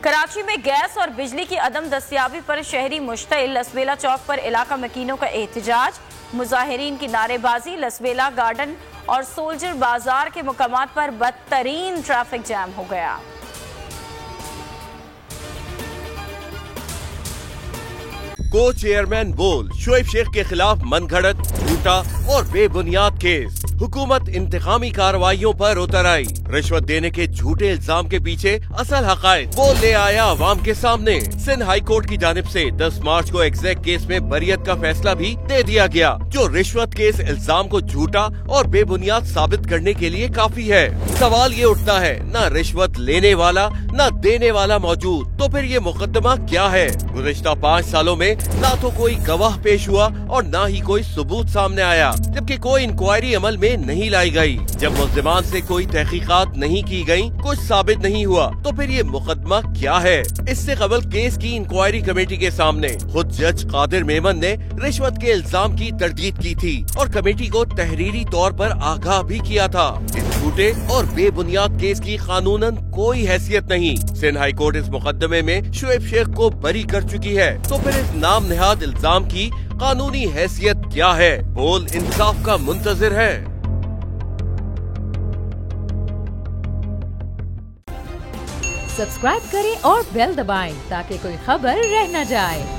कराची में गैस और बिजली की अदम दस्तियाबी पर शहरी मुश्तइल। लसवेला चौक पर इलाका मकीनों का एहतजाज, मुजाहिरीन की नारेबाजी। लसवेला गार्डन और सोल्जर बाजार के मुकामात पर बदतरीन ट्रैफिक जैम हो गया। को चेयरमैन बोल, शोएब शेख के खिलाफ मनगढ़ंत, झूठा और बेबुनियाद केस। हुकूमत इंतकामी कार्रवाइयों पर उतर आई। रिश्वत देने के झूठे इल्जाम के पीछे असल हकायक वो ले आया अवाम के सामने। सिंध हाई कोर्ट की जानिब से 10 मार्च को एग्जैक्ट केस में बरियत का फैसला भी दे दिया गया, जो रिश्वत के इस इल्जाम को झूठा और बेबुनियाद साबित करने के लिए काफी है। सवाल ये उठता है, न रिश्वत लेने वाला न देने वाला मौजूद, तो फिर ये मुकदमा क्या है? गुज़िश्ता 5 सालों में न तो कोई गवाह पेश हुआ और न ही कोई सबूत सामने आया, जबकि कोई इंक्वायरी अमल में नहीं लाई गई। जब मुल्जिमान से कोई तहकीकात नहीं की गई, कुछ साबित नहीं हुआ, तो फिर ये मुकदमा क्या है? इससे कबल केस की इंक्वायरी कमेटी के सामने खुद जज कादिर मेमन ने रिश्वत के इल्जाम की तरदीद की थी और कमेटी को तहरीरी तौर पर आगाह भी किया था। इस झूठे और बेबुनियाद केस की कानूनन कोई हैसियत नहीं। सिंध हाई कोर्ट इस मुकदमे में शोएब शेख को बरी कर चुकी है, तो फिर इस नाम नेहाद इल्जाम की कानूनी हैसियत क्या है? बोल इंसाफ का मुंतजिर है। सब्सक्राइब करें और बेल दबाएं ताकि कोई खबर रह न जाए।